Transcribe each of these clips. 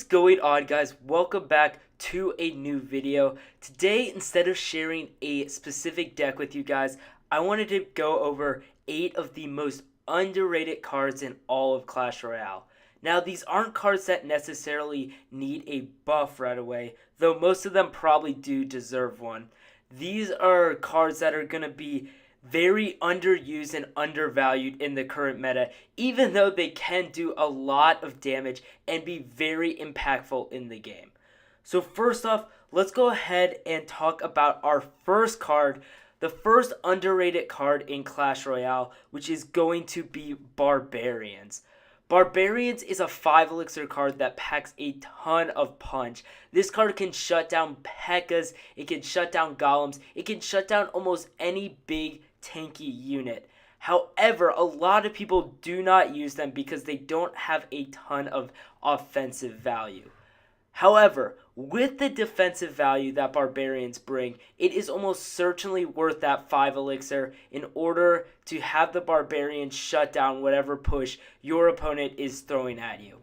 going on, guys? Welcome back to a new video. Today, instead of sharing a specific deck with you guys, I wanted to go over 8 of the most underrated cards in all of Clash Royale. Now, these aren't cards that necessarily need a buff right away, though most of them probably do deserve one. These are cards that are going to be very underused and undervalued in the current meta, even though they can do a lot of damage and be very impactful in the game. So first off, let's go ahead and talk about our first card, the first underrated card in Clash Royale, which is going to be Barbarians. Barbarians is a 5 elixir card that packs a ton of punch. This card can shut down Pekkas, it can shut down golems, it can shut down almost any big tanky unit. However, a lot of people do not use them because they don't have a ton of offensive value. However, with the defensive value that Barbarians bring, it is almost certainly worth that 5 elixir in order to have the Barbarian shut down whatever push your opponent is throwing at you.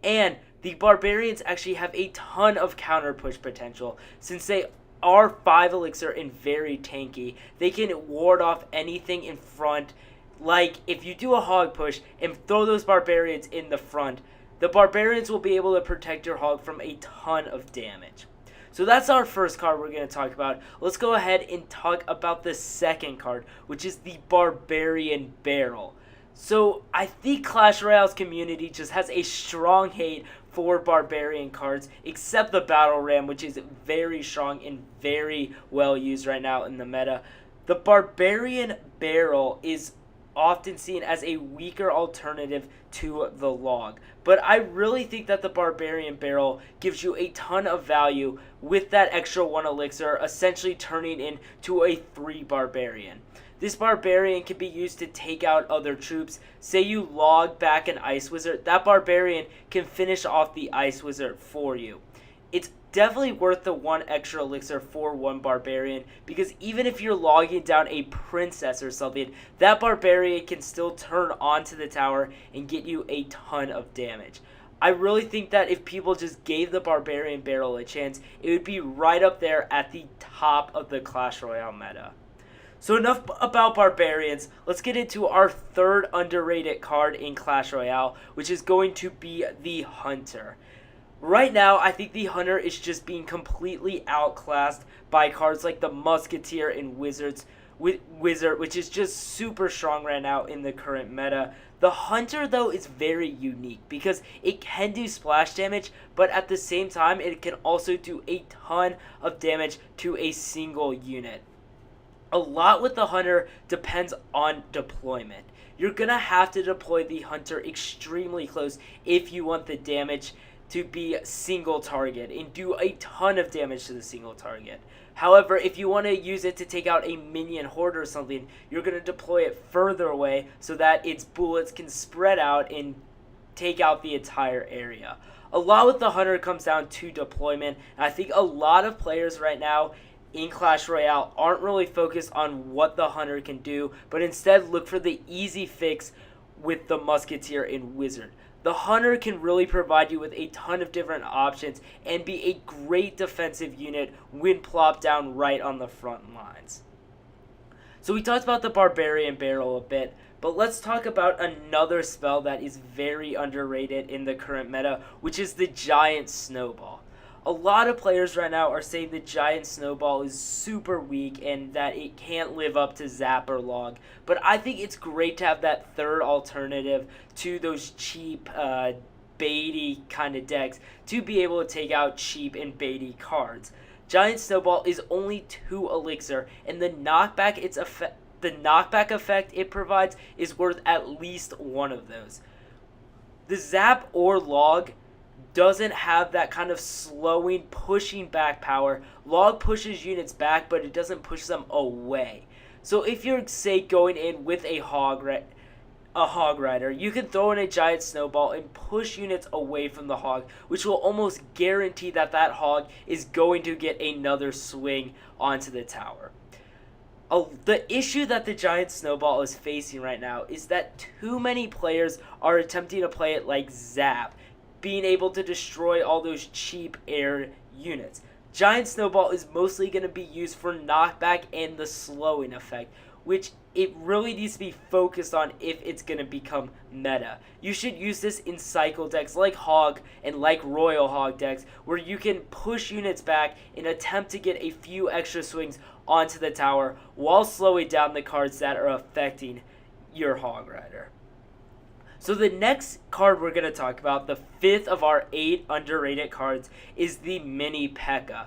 And the Barbarians actually have a ton of counter push potential since they are 5 elixir and very tanky. They can ward off anything in front. Like if you do a hog push and throw those Barbarians in the front, the Barbarians will be able to protect your hog from a ton of damage. So that's our first card we're going to talk about. Let's go ahead and talk about the second card, which is the Barbarian Barrel. So I think Clash Royale's community just has a strong hate for Barbarian cards, except the Battle Ram, which is very strong and very well used right now in the meta. The Barbarian Barrel is often seen as a weaker alternative to the log, but I really think that the Barbarian Barrel gives you a ton of value with that extra 1 elixir, essentially turning into a 3 Barbarian. This Barbarian can be used to take out other troops. Say you log back an Ice Wizard, that Barbarian can finish off the Ice Wizard for you. It's definitely worth the 1 extra elixir for 1 Barbarian, because even if you're logging down a Princess or something, that Barbarian can still turn onto the tower and get you a ton of damage. I really think that if people just gave the Barbarian Barrel a chance, it would be right up there at the top of the Clash Royale meta. So enough about Barbarians, let's get into our third underrated card in Clash Royale, which is going to be the Hunter. Right now, I think the Hunter is just being completely outclassed by cards like the Musketeer and Wizard, which is just super strong right now in the current meta. The Hunter, though, is very unique because it can do splash damage, but at the same time, it can also do a ton of damage to a single unit. A lot with the Hunter depends on deployment. You're going to have to deploy the Hunter extremely close if you want the damage to be single target and do a ton of damage to the single target. However, if you want to use it to take out a minion horde or something, you're going to deploy it further away so that its bullets can spread out and take out the entire area. A lot with the Hunter comes down to deployment, and I think a lot of players right now in Clash Royale aren't really focused on what the Hunter can do, but instead look for the easy fix with the Musketeer and Wizard. The Hunter can really provide you with a ton of different options and be a great defensive unit when plopped down right on the front lines. So we talked about the Barbarian Barrel a bit, but let's talk about another spell that is very underrated in the current meta, which is the Giant Snowball. A lot of players right now are saying the Giant Snowball is super weak and that it can't live up to Zap or Log. But I think it's great to have that third alternative to those cheap, baity kind of decks to be able to take out cheap and baity cards. Giant Snowball is only 2 elixir, and the knockback effect it provides is worth at least 1 of those. The Zap or Log doesn't have that kind of slowing, pushing back power. Log pushes units back, but it doesn't push them away. So if you're, say, going in with a Hog Rider, you can throw in a Giant Snowball and push units away from the Hog, which will almost guarantee that that Hog is going to get another swing onto the tower. The issue that the Giant Snowball is facing right now is that too many players are attempting to play it like Zap, being able to destroy all those cheap air units. Giant Snowball is mostly going to be used for knockback and the slowing effect, which it really needs to be focused on if it's going to become meta. You should use this in cycle decks like Hog and like Royal Hog decks, where you can push units back and attempt to get a few extra swings onto the tower while slowing down the cards that are affecting your Hog Rider. So the next card we're going to talk about, the 5th of our 8 underrated cards, is the Mini Pekka.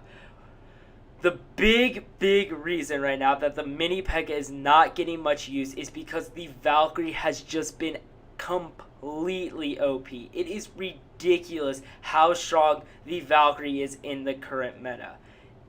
The big reason right now that the Mini Pekka is not getting much use is because the Valkyrie has just been completely OP. It is ridiculous how strong the Valkyrie is in the current meta.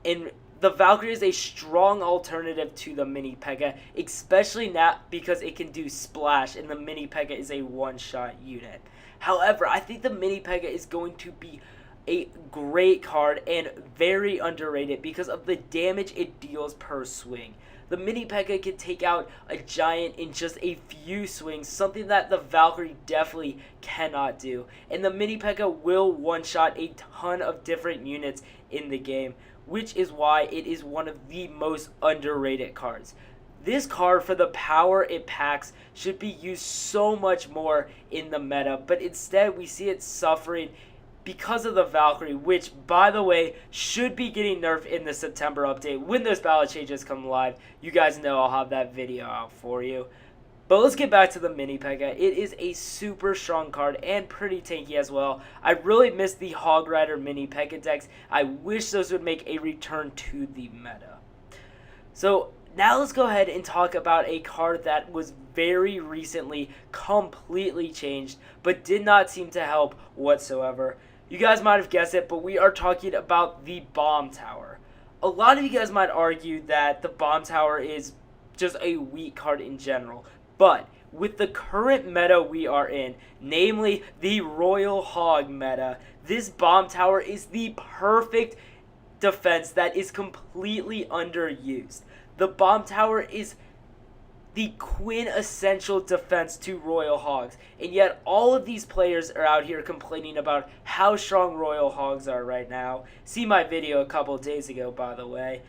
And the Valkyrie is a strong alternative to the Mini Pekka, especially now because it can do splash and the Mini Pekka is a one-shot unit. However, I think the Mini Pekka is going to be a great card and very underrated because of the damage it deals per swing. The Mini Pekka can take out a giant in just a few swings, something that the Valkyrie definitely cannot do. And the Mini Pekka will one-shot a ton of different units in the game, which is why it is one of the most underrated cards. This card, for the power it packs, should be used so much more in the meta, but instead we see it suffering because of the Valkyrie, which, by the way, should be getting nerfed in the September update. When those battle changes come live, you guys know I'll have that video out for you. But let's get back to the Mini Pekka. It is a super strong card and pretty tanky as well. I really miss the Hog Rider Mini Pekka decks. I wish those would make a return to the meta. So now let's go ahead and talk about a card that was very recently completely changed, but did not seem to help whatsoever. You guys might have guessed it, but we are talking about the Bomb Tower. A lot of you guys might argue that the Bomb Tower is just a weak card in general, but with the current meta we are in, namely the Royal Hog meta, this Bomb Tower is the perfect defense that is completely underused. The Bomb Tower is the quintessential defense to Royal Hogs, and yet all of these players are out here complaining about how strong Royal Hogs are right now. See my video a couple days ago, by the way.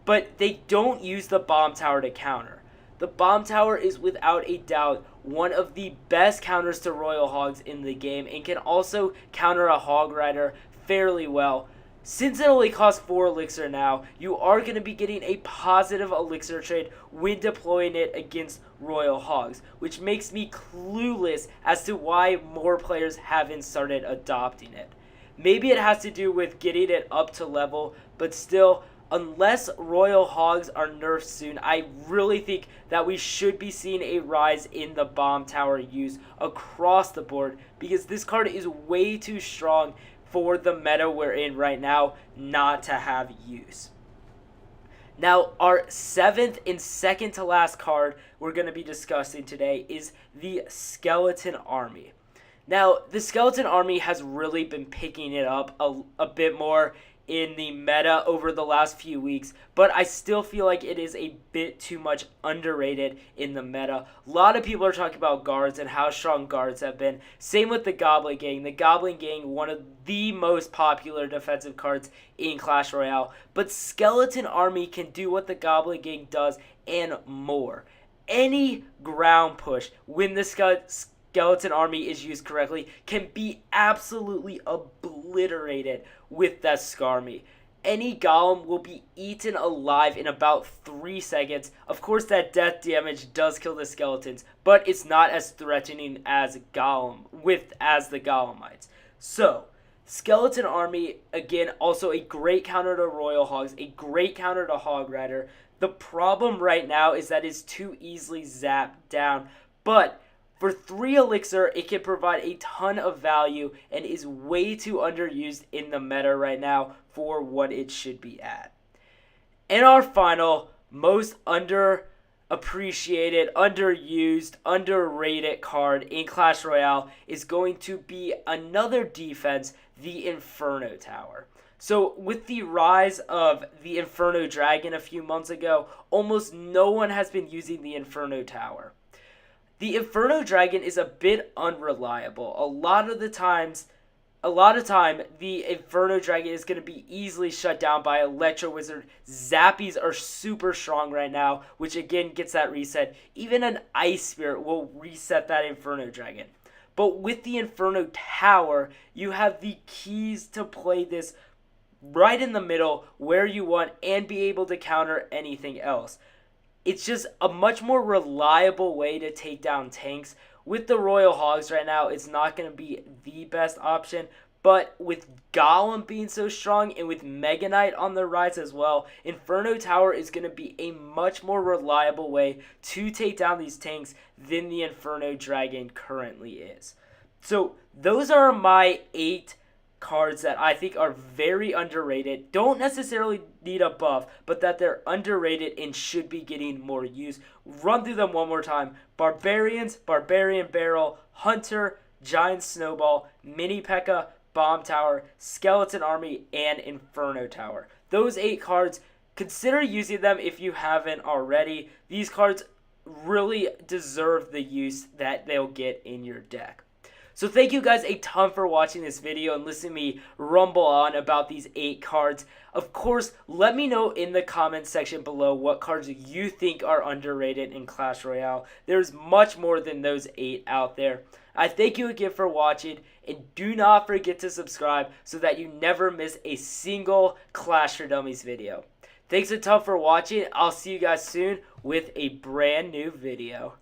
But they don't use the Bomb Tower to counter. The Bomb Tower is without a doubt one of the best counters to Royal Hogs in the game and can also counter a Hog Rider fairly well. Since it only costs 4 elixir now, you are going to be getting a positive elixir trade when deploying it against Royal Hogs, which makes me clueless as to why more players haven't started adopting it. Maybe it has to do with getting it up to level, but still, unless Royal Hogs are nerfed soon, I really think that we should be seeing a rise in the Bomb Tower use across the board, because this card is way too strong for the meta we're in right now not to have use. Now, our 7th and second to last card we're going to be discussing today is the Skeleton Army. Now, the Skeleton Army has really been picking it up a bit more in the meta over the last few weeks, but I still feel like it is a bit too much underrated in the meta. A lot of people are talking about guards and how strong guards have been. Same with the Goblin Gang. The Goblin Gang, one of the most popular defensive cards in Clash Royale, but Skeleton Army can do what the Goblin Gang does and more. Any ground push when the Skeleton Army is used correctly can be absolutely obliterated with that Skarmy. Any golem will be eaten alive in about 3 seconds. Of course, that death damage does kill the skeletons, but it's not as threatening as the Golemites. So, Skeleton Army, again, also a great counter to Royal Hogs, a great counter to Hog Rider. The problem right now is that it's too easily zapped down, but for 3 elixir, it can provide a ton of value and is way too underused in the meta right now for what it should be at. And our final, most underappreciated, underused, underrated card in Clash Royale is going to be another defense, the Inferno Tower. So with the rise of the Inferno Dragon a few months ago, almost no one has been using the Inferno Tower. The Inferno Dragon is a bit unreliable. A lot of the times, a lot of time, the Inferno Dragon is going to be easily shut down by Electro Wizard. Zappies are super strong right now, which again gets that reset. Even an Ice Spirit will reset that Inferno Dragon. But with the Inferno Tower, you have the keys to play this right in the middle where you want and be able to counter anything else. It's just a much more reliable way to take down tanks. With the Royal Hogs right now, it's not going to be the best option, but with Golem being so strong and with Mega Knight on the rise as well, Inferno Tower is going to be a much more reliable way to take down these tanks than the Inferno Dragon currently is. So those are my 8 cards that I think are very underrated, don't necessarily need a buff, but that they're underrated and should be getting more use. Run through them one more time. Barbarians, Barbarian Barrel, Hunter, Giant Snowball, Mini Pekka, Bomb Tower, Skeleton Army, and Inferno Tower. Those 8 cards, consider using them if you haven't already. These cards really deserve the use that they'll get in your deck. So thank you guys a ton for watching this video and listening to me rumble on about these 8 cards. Of course, let me know in the comments section below what cards you think are underrated in Clash Royale. There's much more than those 8 out there. I thank you again for watching, and do not forget to subscribe so that you never miss a single Clash for Dummies video. Thanks a ton for watching. I'll see you guys soon with a brand new video.